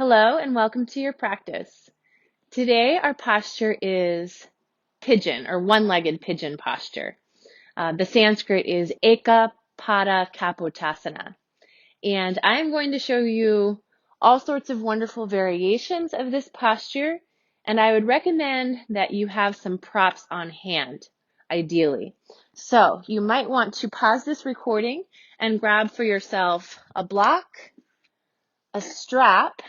Hello and welcome to your practice. Today our posture is pigeon or one-legged pigeon posture. The Sanskrit is Eka Pada Kapotasana. And I'm going to show you all sorts of wonderful variations of this posture, and I would recommend that you have some props on hand, ideally. So you might want to pause this recording and grab for yourself a block, a strap,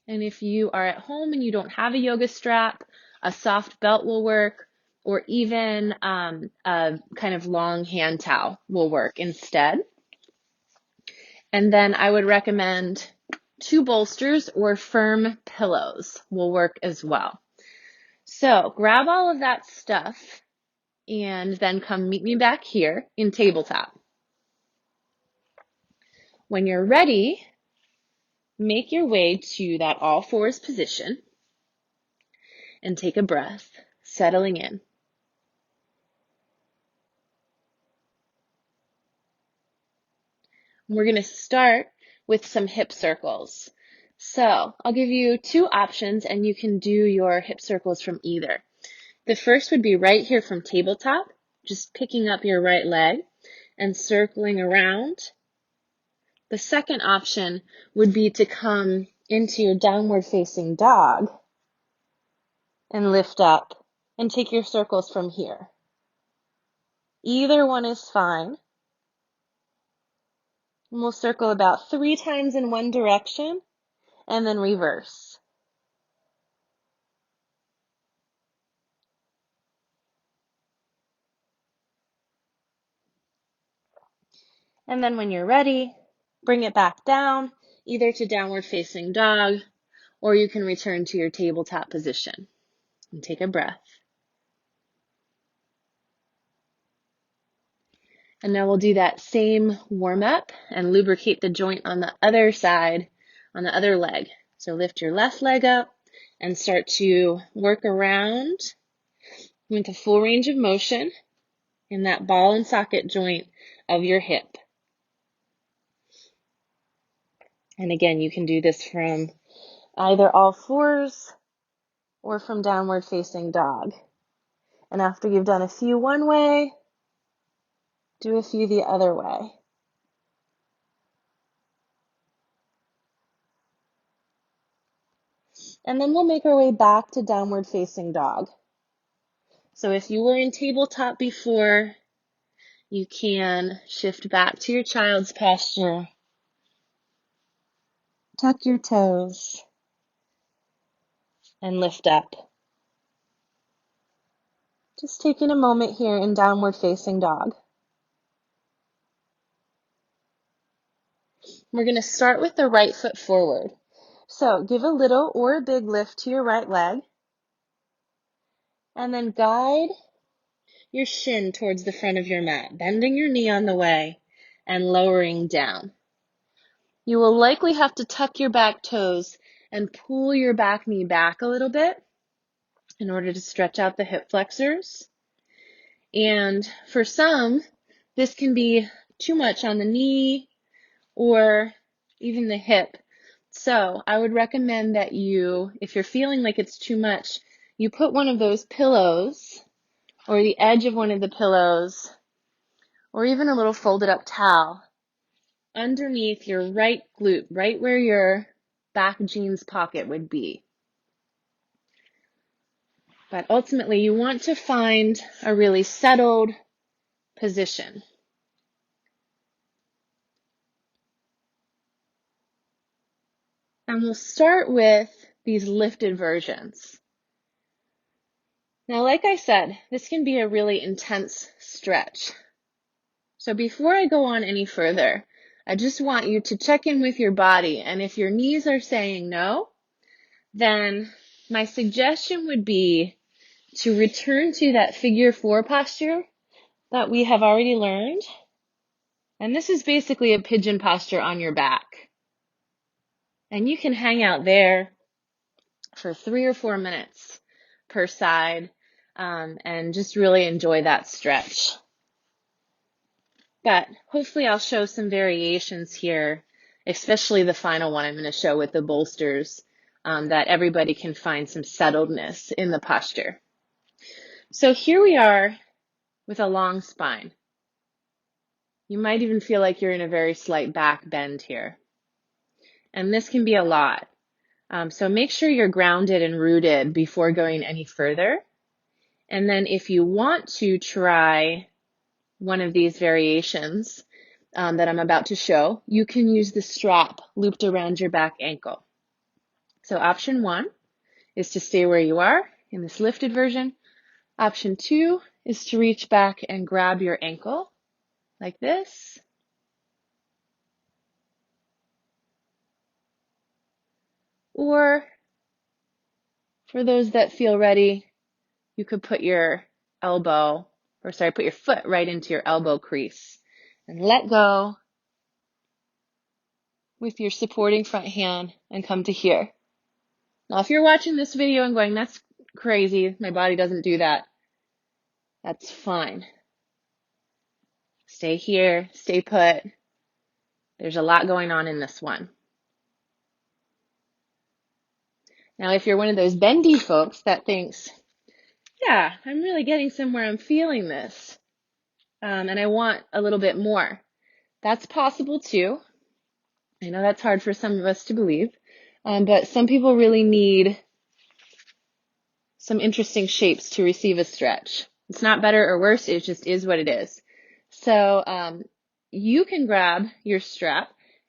and if you are at home and you don't have a yoga strap, a soft belt will work, or even a kind of long hand towel will work instead. And then I would recommend 2 bolsters or firm pillows will work as well. So grab all of that stuff and then come meet me back here in tabletop. When you're ready, make your way to that all fours position and take a breath, settling in. We're going to start with some hip circles. So I'll give you 2 options and you can do your hip circles from either. The first would be right here from tabletop, just picking up your right leg and circling around. The second option would be to come into your downward facing dog and lift up and take your circles from here. Either one is fine. And we'll circle about 3 times in one direction and then reverse. And then when you're ready, bring it back down, either to downward facing dog, or you can return to your tabletop position. And take a breath. And now we'll do that same warm up and lubricate the joint on the other side, on the other leg. So lift your left leg up and start to work around with a full range of motion in that ball and socket joint of your hip. And again, you can do this from either all fours or from downward facing dog. And after you've done a few one way, do a few the other way. And then we'll make our way back to downward facing dog. So if you were in tabletop before, you can shift back to your child's posture. Tuck your toes and lift up. Just taking a moment here in downward facing dog. We're going to start with the right foot forward. So give a little or a big lift to your right leg. And then guide your shin towards the front of your mat, bending your knee on the way and lowering down. You will likely have to tuck your back toes and pull your back knee back a little bit in order to stretch out the hip flexors. And for some, this can be too much on the knee or even the hip. So I would recommend that you, if you're feeling like it's too much, you put one of those pillows or the edge of one of the pillows or even a little folded up towel underneath your right glute, right where your back jeans pocket would be. But ultimately, you want to find a really settled position. And we'll start with these lifted versions. Now, like I said, this can be a really intense stretch. So before I go on any further, I just want you to check in with your body. And if your knees are saying no, then my suggestion would be to return to that figure 4 posture that we have already learned. And this is basically a pigeon posture on your back. And you can hang out there for 3 or 4 minutes per side and just really enjoy that stretch. But hopefully I'll show some variations here, especially the final one I'm going to show with the bolsters that everybody can find some settledness in the posture. So here we are with a long spine. You might even feel like you're in a very slight back bend here. And this can be a lot. So make sure you're grounded and rooted before going any further. And then if you want to try one of these variations that I'm about to show, you can use the strap looped around your back ankle. So option 1 is to stay where you are in this lifted version. Option 2 is to reach back and grab your ankle like this. Or for those that feel ready, you could put your put your foot right into your elbow crease and let go with your supporting front hand and come to here. Now, if you're watching this video and going, that's crazy, my body doesn't do that, that's fine. Stay here, stay put. There's a lot going on in this one. Now, if you're one of those bendy folks that thinks, yeah, I'm really getting somewhere, I'm feeling this, and I want a little bit more, that's possible too. I know that's hard for some of us to believe, but some people really need some interesting shapes to receive a stretch. It's not better or worse, it just is what it is. So you can grab your strap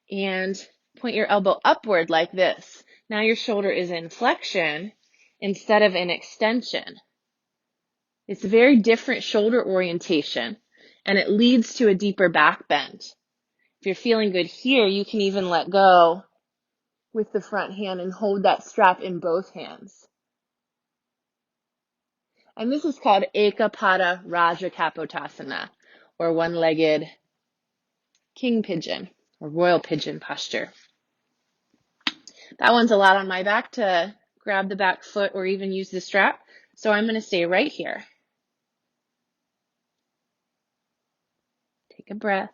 and point your elbow upward like this. Now your shoulder is in flexion instead of in extension. It's a very different shoulder orientation, and it leads to a deeper back bend. If you're feeling good here, you can even let go with the front hand and hold that strap in both hands. And this is called Ekapada Raja Kapotasana, or one-legged king pigeon, or royal pigeon posture. That one's a lot on my back to grab the back foot or even use the strap, so I'm going to stay right here. Take a breath.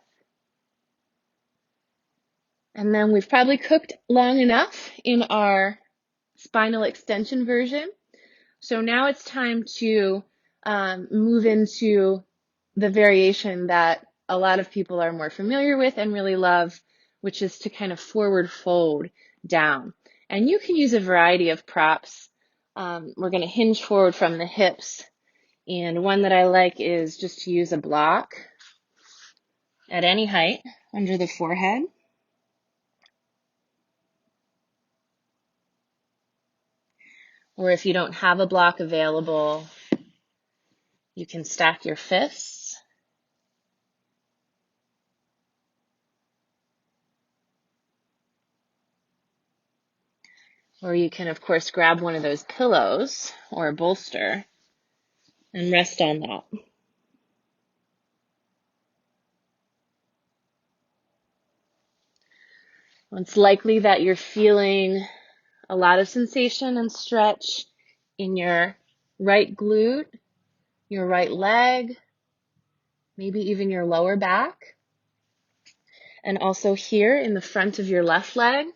And then we've probably cooked long enough in our spinal extension version. So now it's time to move into the variation that a lot of people are more familiar with and really love, which is to kind of forward fold down. And you can use a variety of props. We're going to hinge forward from the hips. And one that I like is just to use a block at any height under the forehead. Or if you don't have a block available, you can stack your fists. Or you can, of course, grab one of those pillows or a bolster and rest on that. It's likely that you're feeling a lot of sensation and stretch in your right glute, your right leg, maybe even your lower back, and also here in the front of your left leg.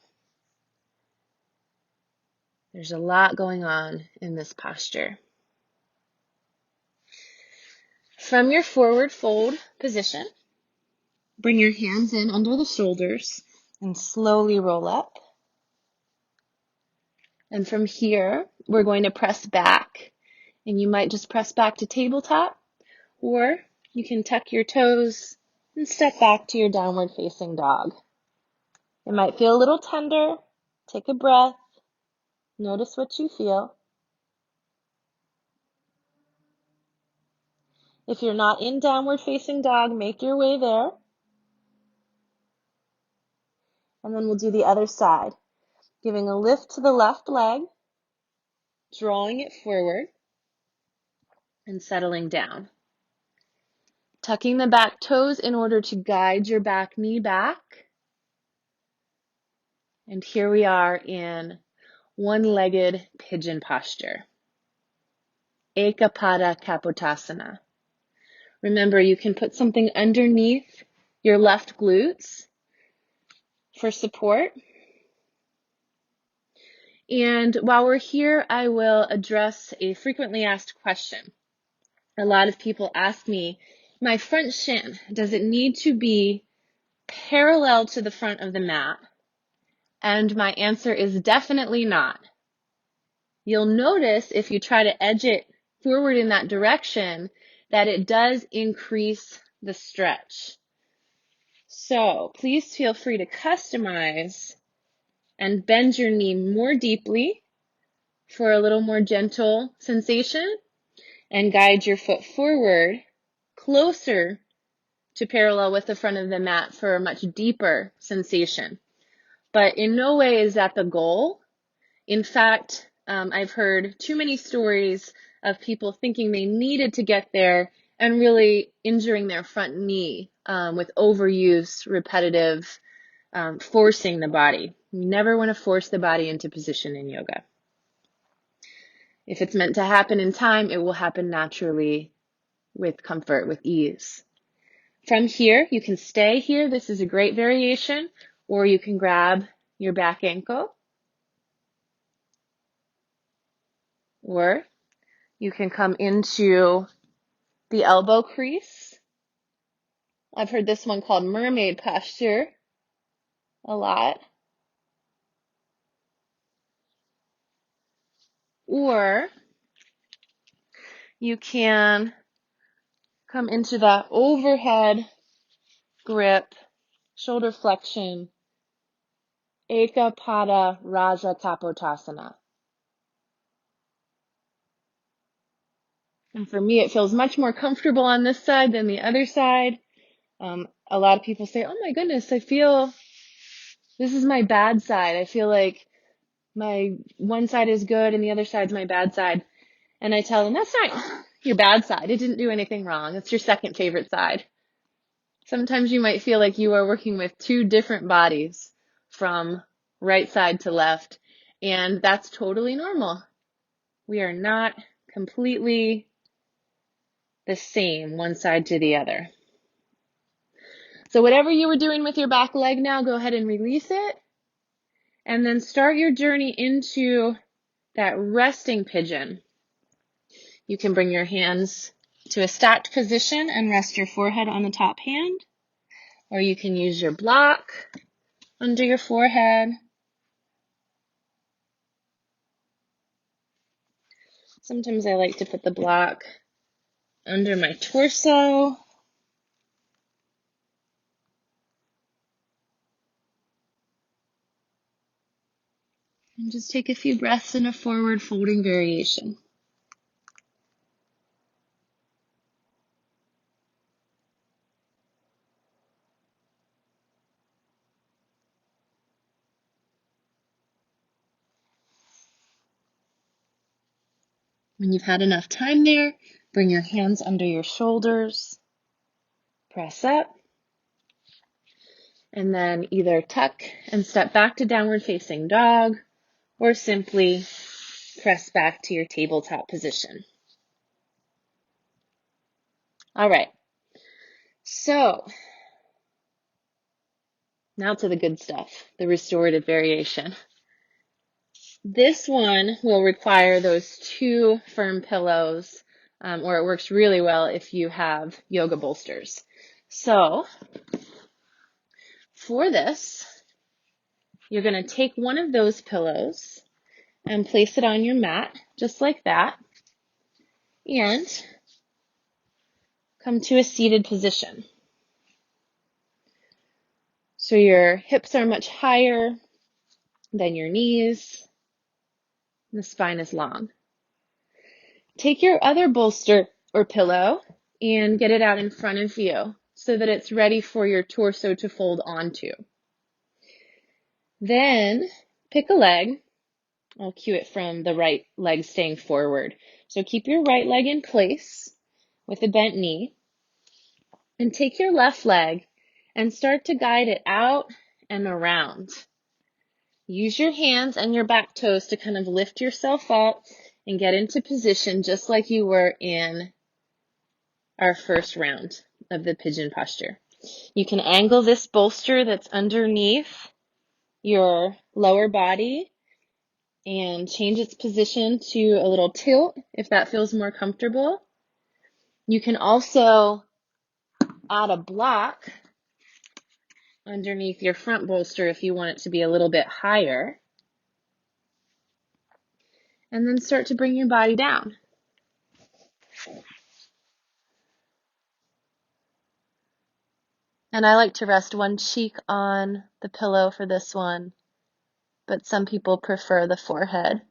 There's a lot going on in this posture. From your forward fold position, bring your hands in under the shoulders and slowly roll up. And from here, we're going to press back. And you might just press back to tabletop, or you can tuck your toes and step back to your downward facing dog. It might feel a little tender. Take a breath. Notice what you feel. If you're not in downward facing dog, make your way there. And then we'll do the other side. Giving a lift to the left leg, drawing it forward, and settling down. Tucking the back toes in order to guide your back knee back. And here we are in one-legged pigeon posture. Ekapada Kapotasana. Remember, you can put something underneath your left glutes for support. And while we're here, I will address a frequently asked question. A lot of people ask me, my front shin, does it need to be parallel to the front of the mat? And my answer is definitely not. You'll notice if you try to edge it forward in that direction that it does increase the stretch. So please feel free to customize and bend your knee more deeply for a little more gentle sensation and guide your foot forward closer to parallel with the front of the mat for a much deeper sensation. But in no way is that the goal. In fact, I've heard too many stories of people thinking they needed to get there and really injuring their front knee with overuse, repetitive forcing the body. You never want to force the body into position in yoga. If it's meant to happen in time, it will happen naturally with comfort, with ease. From here, you can stay here. This is a great variation, or you can grab your back ankle, or you can come into the elbow crease. I've heard this one called mermaid posture a lot. Or you can come into the overhead grip, shoulder flexion, Eka Pada Raja Kapotasana. And for me, it feels much more comfortable on this side than the other side. A lot of people say, oh my goodness, I feel this is my bad side. I feel like my one side is good and the other side's my bad side. And I tell them, that's not your bad side. It didn't do anything wrong. It's your second favorite side. Sometimes you might feel like you are working with two different bodies from right side to left, and that's totally normal. We are not completely the same one side to the other. So whatever you were doing with your back leg now, go ahead and release it, and then start your journey into that resting pigeon. You can bring your hands to a stacked position and rest your forehead on the top hand, or you can use your block under your forehead. Sometimes I like to put the block under my torso. And just take a few breaths in a forward folding variation. When you've had enough time there, bring your hands under your shoulders, press up, and then either tuck and step back to downward facing dog, or simply press back to your tabletop position. All right, so now to the good stuff, the restorative variation. This one will require those two firm pillows, or it works really well if you have yoga bolsters. So for this, you're going to take one of those pillows and place it on your mat, just like that, and come to a seated position. So your hips are much higher than your knees. The spine is long. Take your other bolster or pillow and get it out in front of you so that it's ready for your torso to fold onto. Then pick a leg. I'll cue it from the right leg staying forward. So keep your right leg in place with a bent knee and take your left leg and start to guide it out and around. Use your hands and your back toes to kind of lift yourself up and get into position just like you were in our first round of the pigeon posture. You can angle this bolster that's underneath your lower body and change its position to a little tilt if that feels more comfortable. You can also add a block underneath your front bolster if you want it to be a little bit higher. And then start to bring your body down. And I like to rest one cheek on the pillow for this one, but some people prefer the forehead.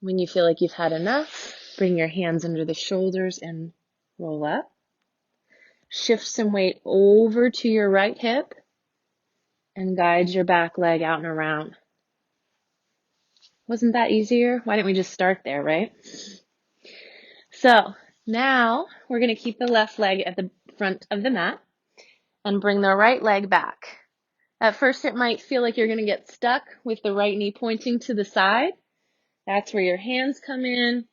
When you feel like you've had enough, bring your hands under the shoulders and roll up. Shift some weight over to your right hip and guide your back leg out and around. Wasn't that easier? Why didn't we just start there, right? So now we're going to keep the left leg at the front of the mat and bring the right leg back. At first it might feel like you're going to get stuck with the right knee pointing to the side. That's where your hands come in,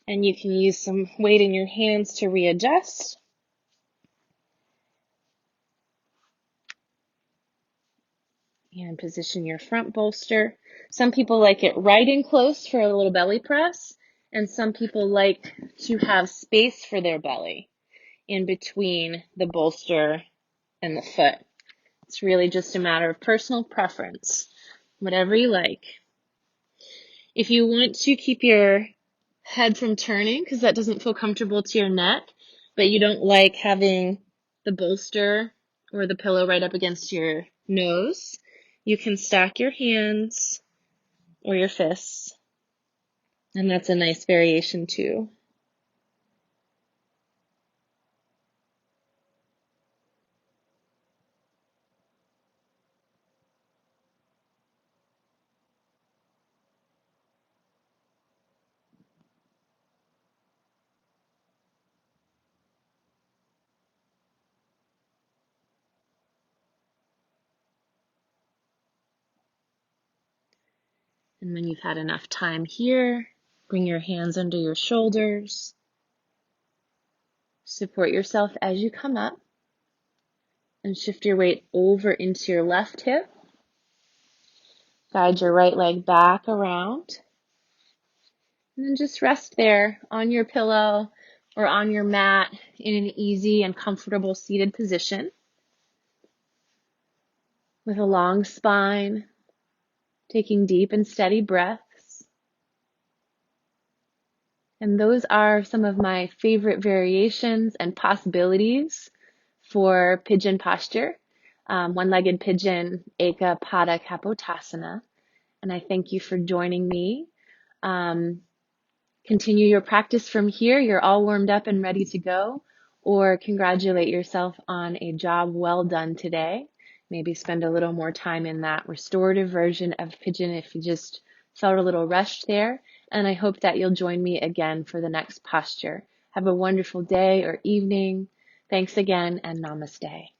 and you can use some weight in your hands to readjust. And position your front bolster. Some people like it right in close for a little belly press, and some people like to have space for their belly in between the bolster and the foot. It's really just a matter of personal preference, whatever you like. If you want to keep your head from turning, because that doesn't feel comfortable to your neck, but you don't like having the bolster or the pillow right up against your nose, you can stack your hands or your fists, and that's a nice variation too. And when you've had enough time here, bring your hands under your shoulders. Support yourself as you come up and shift your weight over into your left hip. Guide your right leg back around. And then just rest there on your pillow or on your mat in an easy and comfortable seated position with a long spine, taking deep and steady breaths. And those are some of my favorite variations and possibilities for pigeon posture. One-legged pigeon, Eka Pada Kapotasana. And I thank you for joining me. Continue your practice from here. You're all warmed up and ready to go, or congratulate yourself on a job well done today. Maybe spend a little more time in that restorative version of pigeon if you just felt a little rushed there. And I hope that you'll join me again for the next posture. Have a wonderful day or evening. Thanks again, and namaste.